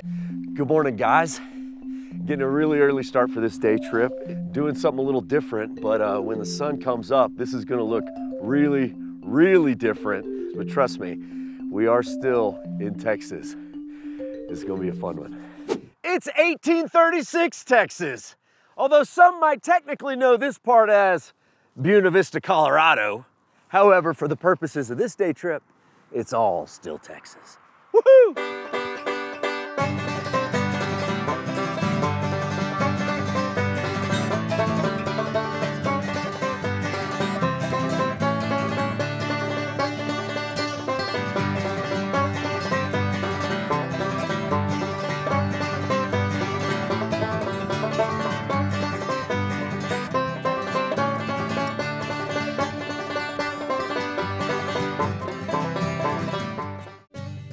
Good morning, guys. Getting a really early start for this day trip. Doing something a little different, but when the sun comes up, this is gonna look really, really different. But trust me, we are still in Texas. This is gonna be a fun one. It's 1836, Texas. Although some might technically know this part as Buena Vista, Colorado. However, for the purposes of this day trip, it's all still Texas. Woohoo!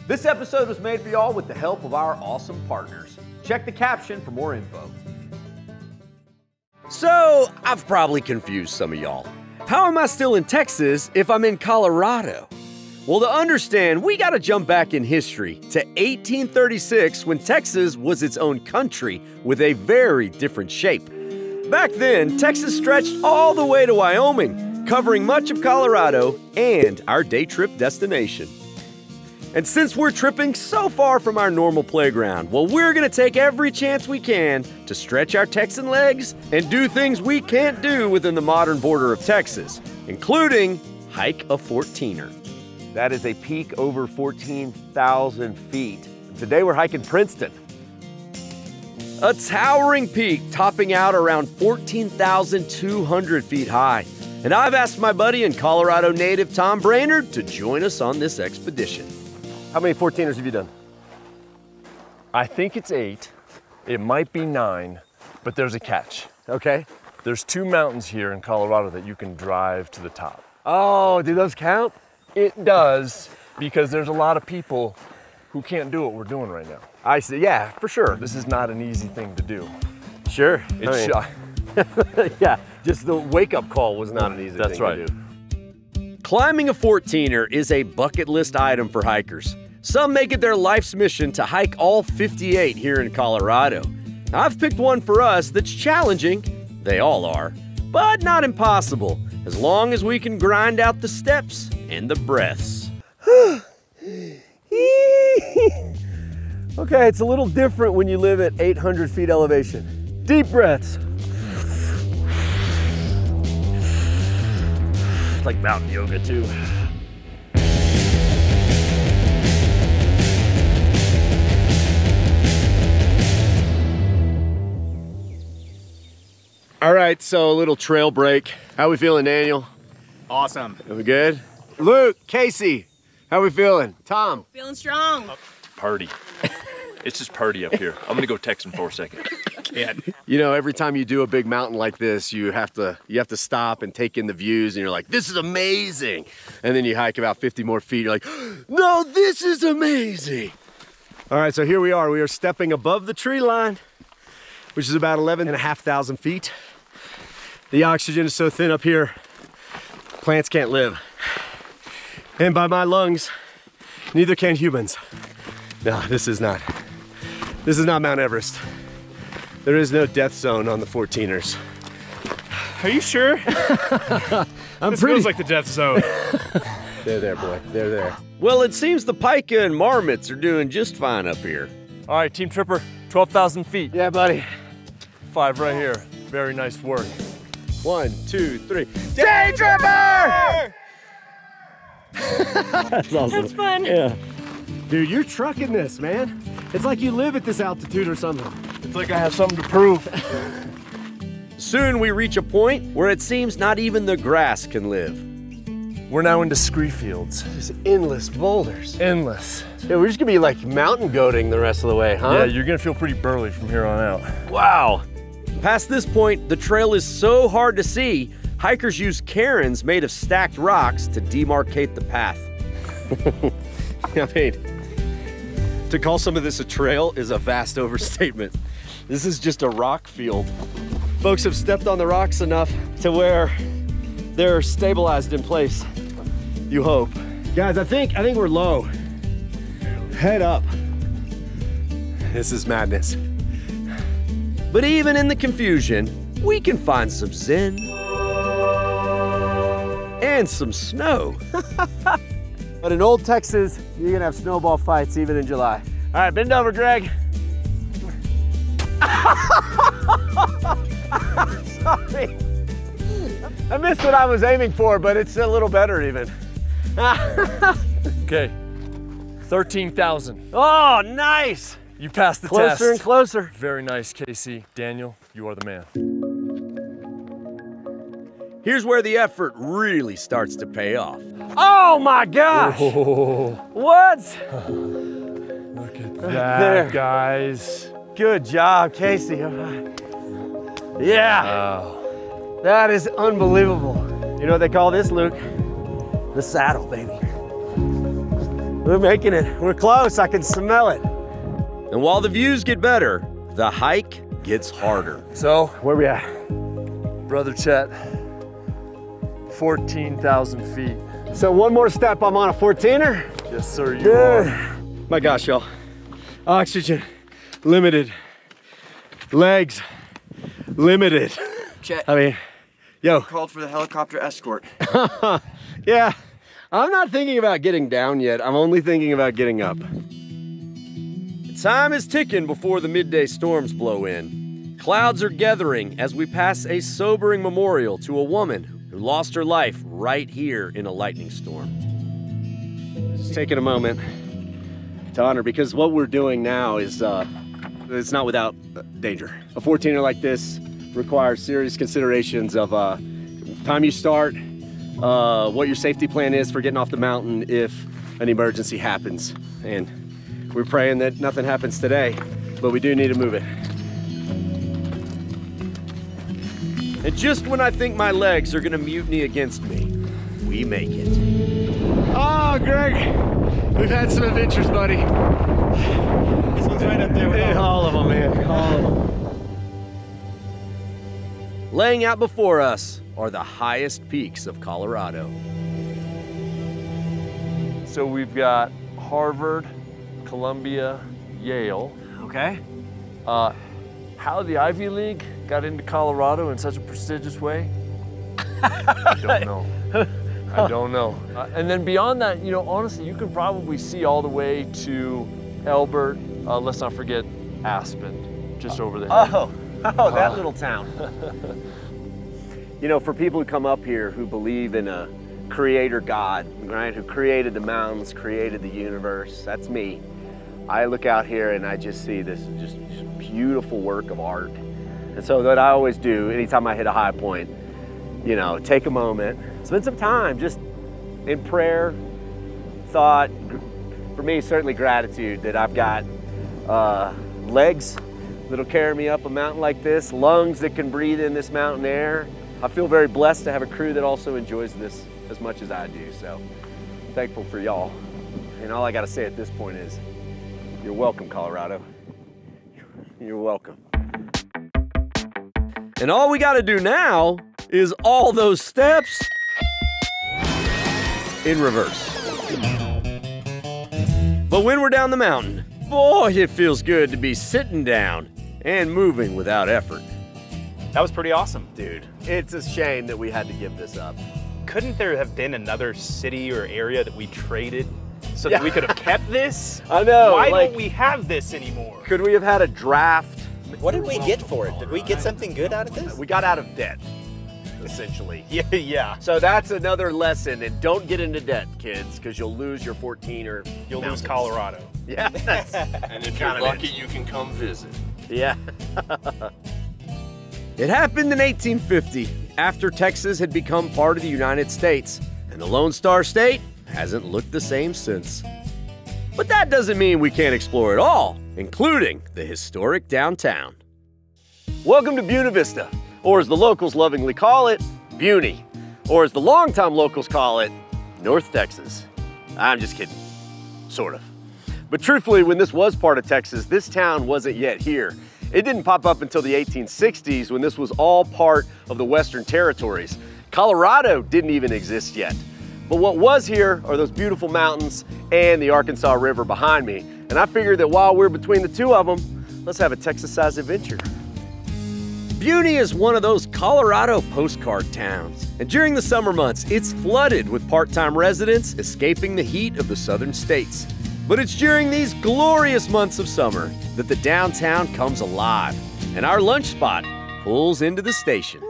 This episode was made for y'all with the help of our awesome partners. Check the caption for more info. So, I've probably confused some of y'all. How am I still in Texas if I'm in Colorado? Well, to understand, we gotta jump back in history to 1836 when Texas was its own country with a very different shape. Back then, Texas stretched all the way to Wyoming, covering much of Colorado and our day trip destination. And since we're tripping so far from our normal playground, well, we're gonna take every chance we can to stretch our Texan legs and do things we can't do within the modern border of Texas, including hike a 14er. That is a peak over 14,000 feet. Today we're hiking Princeton. A towering peak topping out around 14,200 feet high. And I've asked my buddy and Colorado native Tom Brainerd to join us on this expedition. How many 14ers have you done? I think it's 8. It might be 9, but there's a catch. Okay. There's 2 mountains here in Colorado that you can drive to the top. Oh, do those count? It does, because there's a lot of people who can't do what we're doing right now. I see, yeah, for sure. This is not an easy thing to do. Sure. It's yeah, just the wake-up call was not an easy thing to do. Climbing a 14er is a bucket list item for hikers. Some make it their life's mission to hike all 58 here in Colorado. I've picked one for us that's challenging, they all are, but not impossible, as long as we can grind out the steps and the breaths. Okay, it's a little different when you live at 800 feet elevation. Deep breaths. It's like mountain yoga too. All right, so a little trail break. How we feeling, Daniel? Awesome. Are we good? Luke, Casey, how we feeling? Tom? Feeling strong. Party. It's just party up here. I'm gonna go Texan for a second. You know, every time you do a big mountain like this, you have to stop and take in the views, and you're like, this is amazing. And then you hike about 50 more feet, you're like, no, this is amazing. All right, so here we are. We are stepping above the tree line, which is about 11,500 feet. The oxygen is so thin up here, plants can't live. And by my lungs, neither can humans. No, this is not Mount Everest. There is no death zone on the 14ers. Are you sure? This feels like the death zone. They're there, boy. They're there. Well, it seems the pika and marmots are doing just fine up here. All right, Team Tripper, 12,000 feet. Yeah, buddy. 5 right here. Very nice work. 1, 2, 3. Day Tripper! That's awesome. That's fun. Yeah. Dude, you're trucking this, man. It's like you live at this altitude or something. It's like I have something to prove. Soon we reach a point where it seems not even the grass can live. We're now into scree fields. Just endless boulders. Endless. Yeah, we're just gonna be like mountain goating the rest of the way, huh? Yeah, you're gonna feel pretty burly from here on out. Wow. Past this point, the trail is so hard to see, hikers use cairns made of stacked rocks to demarcate the path. I mean, to call some of this a trail is a vast overstatement. This is just a rock field. Folks have stepped on the rocks enough to where they're stabilized in place. You hope. Guys, I think we're low. Head up. This is madness. But even in the confusion, we can find some zen and some snow. But in old Texas, you're gonna have snowball fights even in July. All right, bend over, Greg. Sorry. I missed what I was aiming for, but it's a little better even. Okay, 13,000. Oh, nice. You passed the test. Closer and closer. Very nice, Casey. Daniel, you are the man. Here's where the effort really starts to pay off. Oh my gosh. Oh, What? look at that, there. guys. Good job, Casey. Yeah, Wow. that is unbelievable. You know what they call this, Luke? The saddle, baby. We're making it. We're close. I can smell it. And while the views get better, the hike gets harder. So, Where we at? Brother Chet, 14,000 feet. So one more step, I'm on a 14er. Yes, sir, you Good. are. My gosh, y'all. Oxygen, limited. Legs, limited. Chet, I mean, yo. called for the helicopter escort. Yeah, I'm not thinking about getting down yet. I'm only thinking about getting up. Time is ticking before the midday storms blow in. Clouds are gathering as we pass a sobering memorial to a woman who lost her life right here in a lightning storm. Just taking a moment to honor, because what we're doing now is it's not without danger. A 14er like this requires serious considerations of time you start, what your safety plan is for getting off the mountain if an emergency happens. And we're praying that nothing happens today, but we do need to move it. And just when I think my legs are gonna mutiny against me, we make it. Oh, Greg, we've had some adventures, buddy. This one's right up there with All of them, man, all of them. Laying out before us are the highest peaks of Colorado. So we've got Harvard, Columbia, Yale. Okay. How the Ivy League got into Colorado in such a prestigious way, I don't know. I don't know. And then beyond that, you know, honestly, you can probably see all the way to Elbert. Let's not forget Aspen, just over there. Oh, that little town. You know, for people who come up here who believe in a creator God, right, who created the mountains, created the universe, that's me. I look out here and I just see this just beautiful work of art. And so what I always do, anytime I hit a high point, you know, take a moment, spend some time just in prayer, thought, for me, certainly gratitude that I've got legs that'll carry me up a mountain like this, lungs that can breathe in this mountain air. I feel very blessed to have a crew that also enjoys this as much as I do. So I'm thankful for y'all. And all I gotta say at this point is, you're welcome, Colorado. You're welcome. And all we gotta do now is all those steps in reverse. But when we're down the mountain, boy, it feels good to be sitting down and moving without effort. That was pretty awesome. Dude, it's a shame that we had to give this up. Couldn't there have been another city or area that we traded so that we could have kept this? I know. Why like, don't we have this anymore? Could we have had a draft? What did we get for it? Did we get something good out of this? We got out of debt, essentially. Yeah. So that's another lesson, and don't get into debt, kids, because you'll lose your 14 or You'll mountains. lose Colorado. Yeah, that's, And if Kind you're of lucky, you can come visit. yeah. It happened in 1850, after Texas had become part of the United States, and the Lone Star State hasn't looked the same since. But that doesn't mean we can't explore it all, including the historic downtown. Welcome to Buena Vista, or as the locals lovingly call it, Buny, or as the longtime locals call it, North Texas. I'm just kidding, sort of. But truthfully, when this was part of Texas, this town wasn't yet here. It didn't pop up until the 1860s when this was all part of the Western Territories. Colorado didn't even exist yet. But what was here are those beautiful mountains and the Arkansas River behind me. And And I figured that while we're between the two of them, let's have a Texas-sized adventure. Buena is one of those Colorado postcard towns, and during the summer months, it's flooded with part-time residents escaping the heat of the southern states. But it's during these glorious months of summer that the downtown comes alive, and our lunch spot pulls into the station.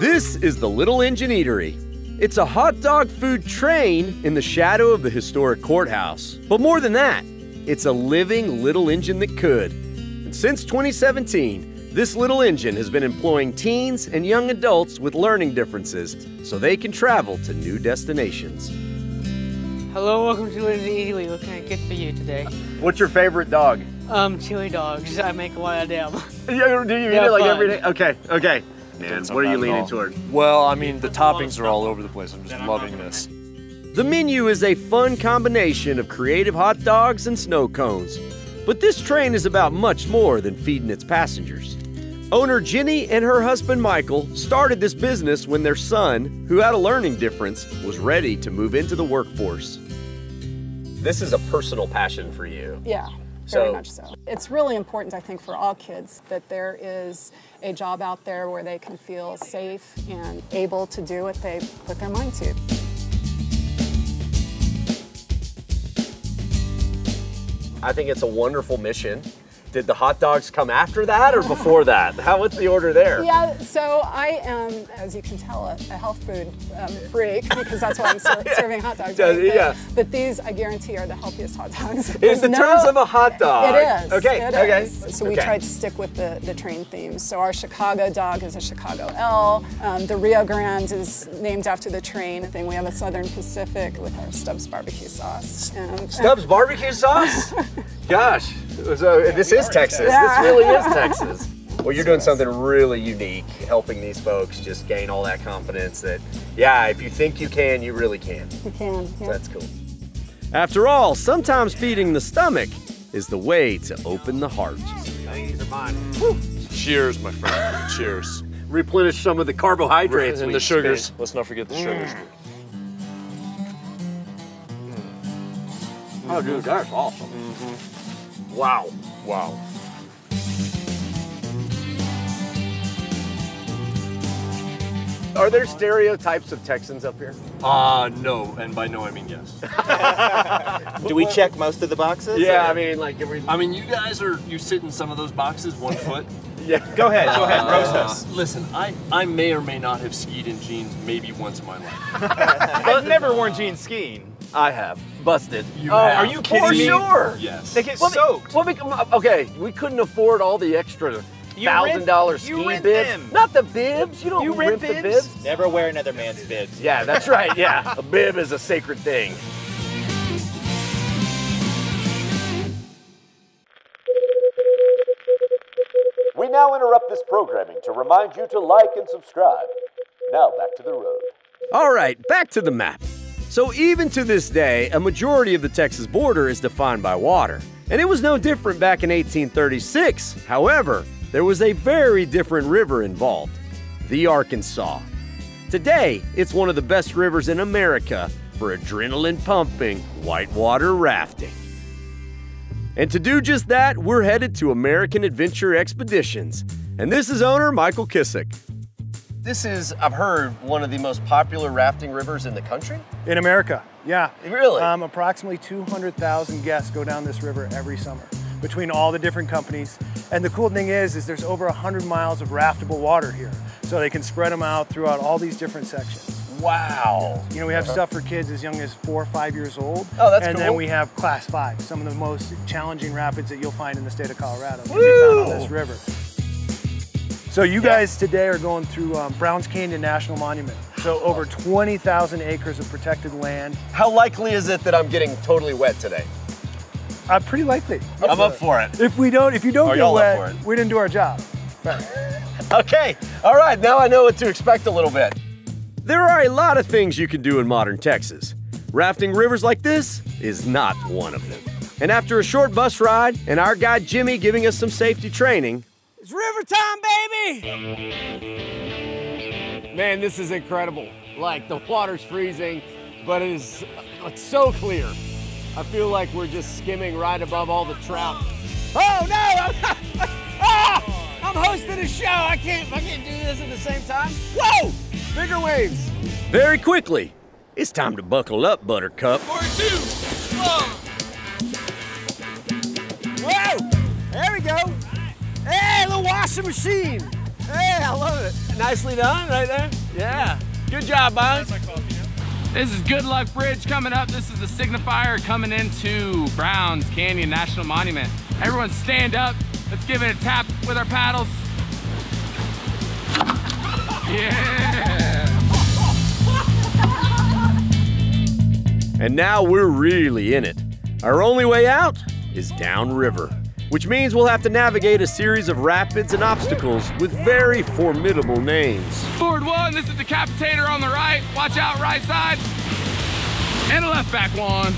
This is the Little Engine Eatery. It's a hot dog food train in the shadow of the historic courthouse. But more than that, it's a living little engine that could. And since 2017, this little engine has been employing teens and young adults with learning differences so they can travel to new destinations. Hello, welcome to Little Engine Eatery. What can I get for you today? What's your favorite dog? Chili dogs. I make a lot of them. Do you eat it like every day? Okay. Man, what are you leaning toward? Well, I mean, the toppings are all over the place. I'm just loving this. The menu is a fun combination of creative hot dogs and snow cones. But this train is about much more than feeding its passengers. Owner Jenny and her husband Michael started this business when their son, who had a learning difference, was ready to move into the workforce. This is a personal passion for you. Yeah, very much so. It's really important, I think, for all kids that there is a job out there where they can feel safe and able to do what they put their mind to. I think it's a wonderful mission. Did the hot dogs come after that or before that? What's the order there? Yeah, so I am, as you can tell, a health food freak because that's why I'm serving hot dogs. Right? Yeah. But these, I guarantee, are the healthiest hot dogs. It's the terms of a hot dog. It is. Okay. It is. So we tried to stick with the train theme. So our Chicago dog is a Chicago L. The Rio Grande is named after the train thing. We have a Southern Pacific with our Stubbs barbecue sauce. Stubbs barbecue sauce? Gosh. So this is Texas. Yeah. This really is Texas. Well, you're doing something really unique, helping these folks just gain all that confidence that, yeah, if you think you can, you really can. You can, yeah. So that's cool. After all, sometimes feeding the stomach is the way to open the heart. I think these are mine. Cheers, my friend. Cheers. Replenish some of the carbohydrates and the sugars. Let's not forget the sugars. Oh, dude, that's awesome. Wow. Wow. Are there stereotypes of Texans up here? No, and by no I mean yes. Do we check most of the boxes? Yeah, or? I mean, like every... I mean, you sit in some of those boxes 1 foot. Yeah. Go ahead, roast us. Listen, I may or may not have skied in jeans maybe once in my life. I've never worn jeans skiing. I have. Busted. You have. Are you kidding me? For sure. Yes. They get soaked. Okay, we couldn't afford all the extra $1,000 ski rent bibs. them. Not the bibs. You don't You rip rent the bibs? bibs. Never wear another man's bibs. Yeah, that's right. Yeah, a bib is a sacred thing. We now interrupt this programming to remind you to like and subscribe. Now back to the road. All right, back to the map. So even to this day, a majority of the Texas border is defined by water. And it was no different back in 1836. However, there was a very different river involved, the Arkansas. Today, it's one of the best rivers in America for adrenaline-pumping whitewater rafting. And to do just that, we're headed to American Adventure Expeditions. And this is owner Michael Kissick. This is, I've heard, one of the most popular rafting rivers in the country? In America, yeah. Really? Approximately 200,000 guests go down this river every summer between all the different companies. And the cool thing is there's over 100 miles of raftable water here. So they can spread them out throughout all these different sections. Wow. You know, we have stuff for kids as young as 4 or 5 years old. Oh, that's and cool. then we have Class 5, some of the most challenging rapids that you'll find in the state of Colorado can be found on this river. So you guys today are going through Browns Canyon National Monument. So over 20,000 acres of protected land. How likely is it that I'm getting totally wet today? Pretty likely. I'm up for it. If you don't get wet, we didn't do our job. Right. Okay, all right, now I know what to expect a little bit. There are a lot of things you can do in modern Texas. Rafting rivers like this is not one of them. And after a short bus ride and our guide Jimmy giving us some safety training, it's river time, baby! Man, this is incredible. Like, the water's freezing, but it's so clear. I feel like we're just skimming right above all the trout. Oh no! I'm hosting a show. I can't do this at the same time. Whoa! Bigger waves. Very quickly, it's time to buckle up, Buttercup. 4, 2, 1. Whoa! There we go. Hey, the washing machine. Hey, I love it. Nicely done right there. Yeah. Good job, boss. This is Good Luck Bridge coming up. This is the signifier coming into Browns Canyon National Monument. Everyone stand up. Let's give it a tap with our paddles. Yeah. And now we're really in it. Our only way out is downriver, which means we'll have to navigate a series of rapids and obstacles with very formidable names. Forward 1, this is the Decapitator on the right. Watch out, right side. And a left back 1.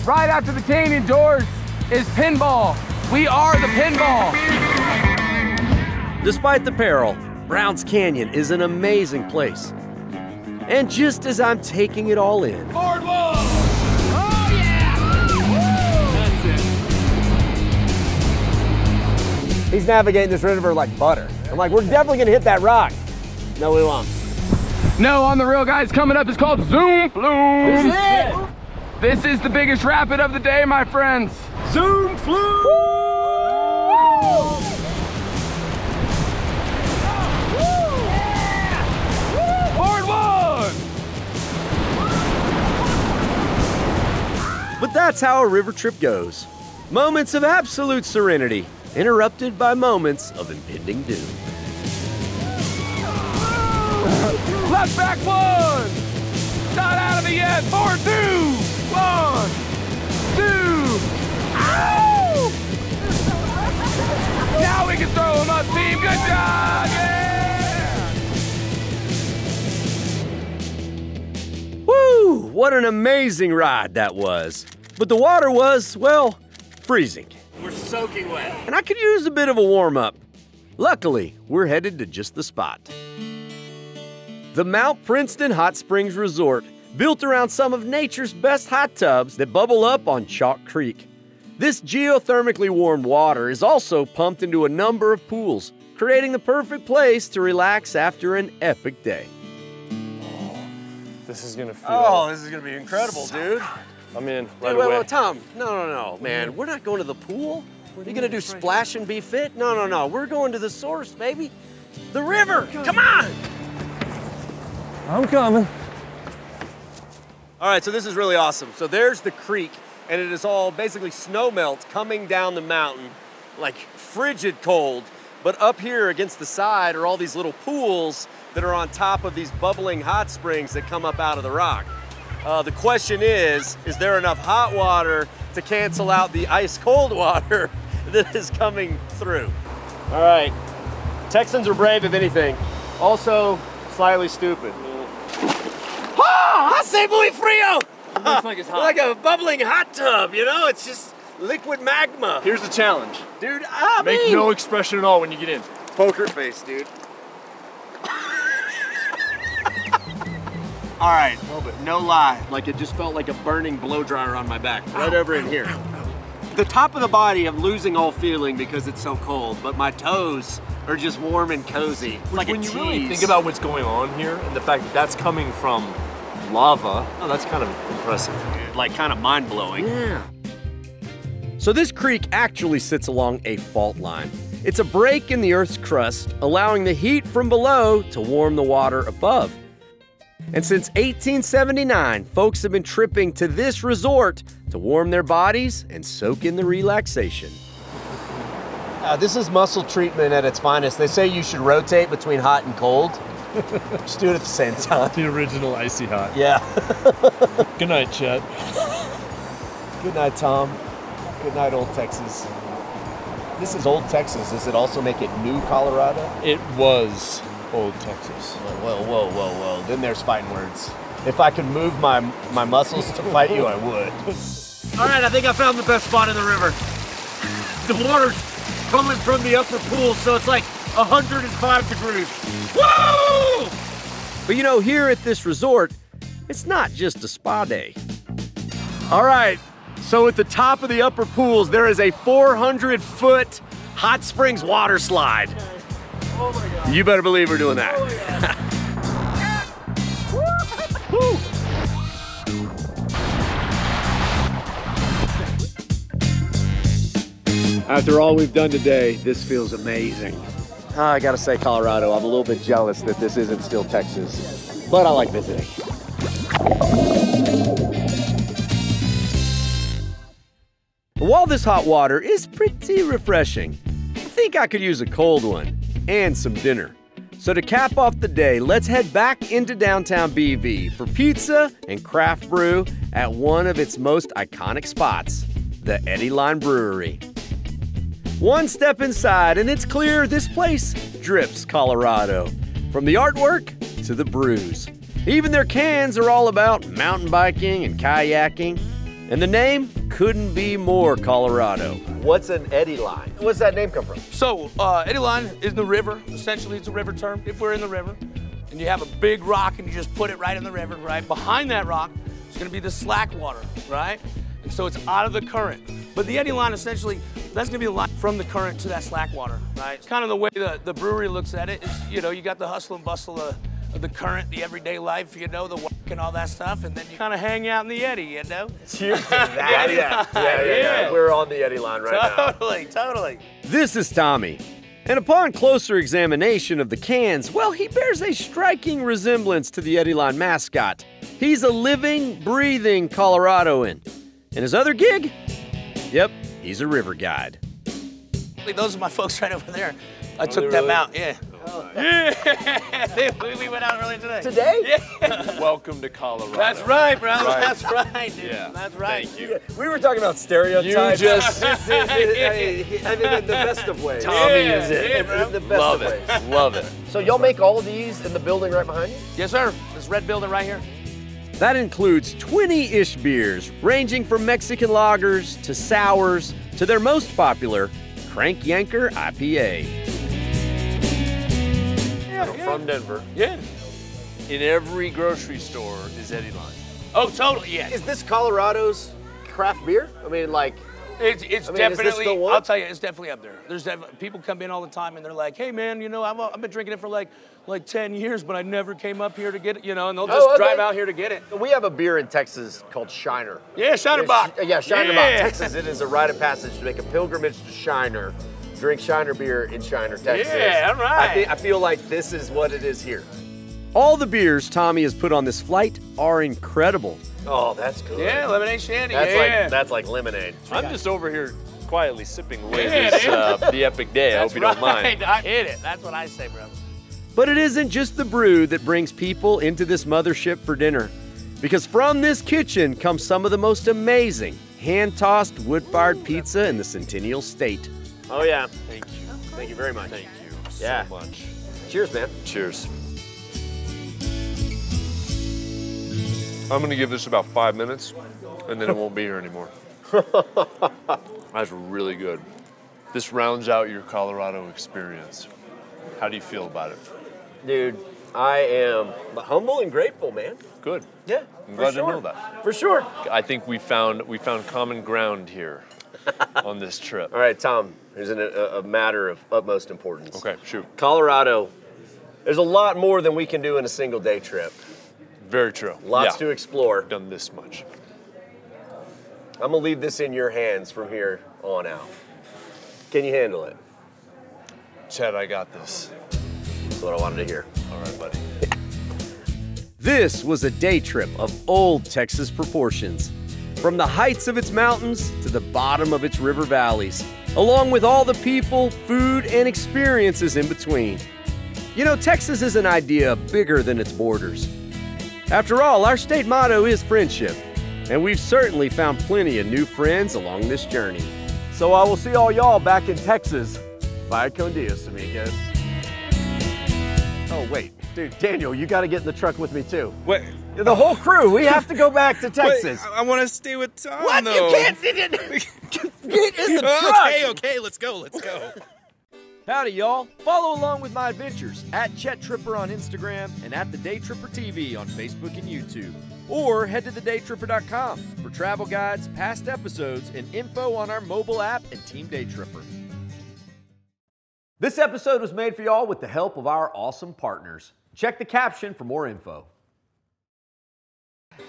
Right after the canyon doors is pinball. We are the pinball. Despite the peril, Browns Canyon is an amazing place. And just as I'm taking it all in, Forward 1. Oh yeah! That's it. He's navigating this river like butter. I'm like, we're definitely gonna hit that rock. No, we won't. No, on the real, guys, coming up is called Zoom Flume. This is it. This is the biggest rapid of the day, my friends. Zoom Flume! Forward 1. but that's how a river trip goes. Moments of absolute serenity, interrupted by moments of impending doom. Left back 1. Not out of it yet. Forward 2. 1, 2. Ow! Now we can throw him up, team. Good job. Yeah! Woo! What an amazing ride that was. But the water was, well, freezing. We're soaking wet. And I could use a bit of a warm-up. Luckily, we're headed to just the spot. The Mount Princeton Hot Springs Resort, built around some of nature's best hot tubs that bubble up on Chalk Creek. This geothermically warmed water is also pumped into a number of pools, creating the perfect place to relax after an epic day. This is gonna feel. Oh, this is gonna be incredible, dude. I'm in right Dude, away. wait, Tom. No, man. We're not going to the pool. Are you gonna do splash and be fit? No. We're going to the source, baby. The river. Come on. I'm coming. All right, so this is really awesome. So there's the creek, and it is all basically snow melt coming down the mountain, like frigid cold. But up here against the side are all these little pools that are on top of these bubbling hot springs that come up out of the rock. The question is there enough hot water to cancel out the ice cold water that is coming through? All right, Texans are brave, if anything. Also, slightly stupid. Oh, hace muy frío! Looks like it's hot. Like a bubbling hot tub, you know? It's just liquid magma. Here's the challenge. Dude, Make no expression at all when you get in. Poker face, dude. All right, a little bit. No lie. Like it just felt like a burning blow dryer on my back, right over in here. The top of the body, I'm losing all feeling because it's so cold, but my toes are just warm and cozy. It's like when a you really tease. think about what's going on here and the fact that that's coming from lava, oh, that's kind of impressive. Like kind of mind-blowing. Yeah. So this creek actually sits along a fault line. It's a break in the Earth's crust, allowing the heat from below to warm the water above. And since 1879, folks have been tripping to this resort to warm their bodies and soak in the relaxation. This is muscle treatment at its finest. They say you should rotate between hot and cold. Just do it at the same time. The original icy hot. Yeah. Good night, Chet. Good night, Tom. Good night, Old Texas. This is Old Texas. Does it also make it New Colorado? It was Old Texas. Whoa. Then there's fighting words. If I could move my muscles to fight you, I would. All right, I think I found the best spot in the river. The water's coming from the upper pool, so it's like 105 degrees. Woo! But you know, here at this resort, it's not just a spa day. All right, so at the top of the upper pools, there is a 400-foot hot springs water slide. Oh my God. You better believe we're doing that. Oh, yeah. After all we've done today, this feels amazing. I gotta say, Colorado, I'm a little bit jealous that this isn't still Texas, but I like visiting. While this hot water is pretty refreshing, I think I could use a cold one and some dinner. So to cap off the day, let's head back into downtown BV for pizza and craft brew at one of its most iconic spots, the Eddie Line Brewery. One step inside and it's clear this place drips Colorado. From the artwork to the brews. Even their cans are all about mountain biking and kayaking. And the name couldn't be more Colorado. What's an Eddie Line? What's that name come from? So, Eddie Line is the river. Essentially, it's a river term, if we're in the river. And you have a big rock and you just put it right in the river, right? Behind that rock is gonna be the slack water, right? And so it's out of the current. But the Eddie Line, essentially, that's gonna be the line from the current to that slack water, right? It's kind of the way the brewery looks at it. Is, you know, you got the hustle and bustle of the current, the everyday life, you know, the work and all that stuff, and then you kind of hang out in the Eddy, you know? Cheers to that. Yeah. We're on the Eddie Line right now. Totally. This is Tommy. And upon closer examination of the cans, well, he bears a striking resemblance to the Eddie Line mascot. He's a living, breathing Coloradoan. And his other gig? Yep, he's a river guide. Those are my folks right over there. I took them out, yeah. Yeah, we went out earlier today. Today? Yeah. Welcome to Colorado. That's right, bro. Right. That's right, dude. Yeah. That's right. Thank you. We were talking about stereotypes. You just... I mean, in the best of ways. Tommy is it. Yeah, bro. The best Love of it. ways. Love it. So y'all make all of these in the building right behind you? Yes, sir. This red building right here. That includes 20-ish beers, ranging from Mexican lagers to sours to their most popular, Crank Yanker IPA. From Denver. Yeah. In every grocery store is Eddie Line. Oh, totally, yeah. Is this Colorado's craft beer? I mean, like... It's definitely, is this the one? I'll tell you, it's definitely up there. There's people come in all the time and they're like, hey man, you know, I've been drinking it for like 10 years, but I never came up here to get it, you know, and they'll just drive out here to get it. We have a beer in Texas called Shiner. Yeah, Shiner Bock. Yeah, Shiner Bock, Texas. It is a rite of passage to make a pilgrimage to Shiner. Drink Shiner beer in Shiner, Texas. Yeah, all right. I feel like this is what it is here. All the beers Tommy has put on this flight are incredible. Oh, that's good. Yeah, lemonade shandy. That's like lemonade. I'm just over here quietly sipping away this the epic day. I hope you don't mind. I hit it. That's what I say, bro. But it isn't just the brew that brings people into this mothership for dinner. Because from this kitchen comes some of the most amazing hand-tossed wood-fired pizza in the Centennial State. Oh yeah. Thank you. Thank you very much. Thank you so much. Cheers, man. Cheers. I'm gonna give this about 5 minutes, and then it won't be here anymore. That's really good. This rounds out your Colorado experience. How do you feel about it? Dude, I am humble and grateful, man. Good. Yeah, I'm glad to know that. For sure. I think we found common ground here on this trip. All right, Tom, here's a matter of utmost importance. Okay, shoot. Colorado, there's a lot more than we can do in a single day trip. Very true. Lots to explore. Done this much. I'm gonna leave this in your hands from here on out. Can you handle it? Chad, I got this. That's what I wanted to hear. All right, buddy. This was a day trip of old Texas proportions. From the heights of its mountains to the bottom of its river valleys, along with all the people, food, and experiences in between. You know, Texas is an idea bigger than its borders. After all, our state motto is friendship, and we've certainly found plenty of new friends along this journey. So I will see all y'all back in Texas. Vaya con Dios, amigos. Oh, wait. Dude, Daniel, you got to get in the truck with me, too. What? The whole crew, we have to go back to Texas. Wait, I want to stay with Tom, What? though. You can't get in the truck. Okay, let's go. Howdy, y'all. Follow along with my adventures at Chet Tripper on Instagram and at The Day Tripper TV on Facebook and YouTube. Or head to thedaytripper.com for travel guides, past episodes, and info on our mobile app and Team Day Tripper. This episode was made for y'all with the help of our awesome partners. Check the caption for more info.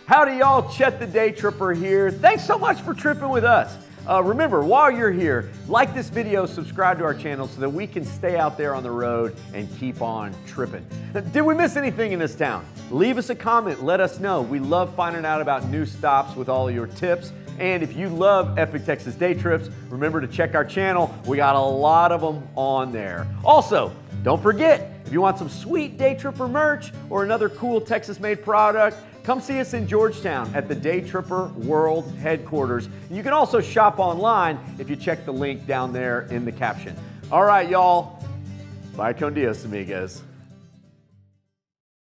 Howdy y'all, Chet the Day Tripper here. Thanks so much for tripping with us. Remember, while you're here, like this video, subscribe to our channel so that we can stay out there on the road and keep on tripping. Did we miss anything in this town? Leave us a comment, let us know. We love finding out about new stops with all of your tips. And if you love Epic Texas Day Trips, remember to check our channel. We got a lot of them on there. Also, don't forget, if you want some sweet Day Tripper merch or another cool Texas-made product, come see us in Georgetown at the Day Tripper World Headquarters. You can also shop online if you check the link down there in the caption. All right, y'all. Bye con Dios, amigos.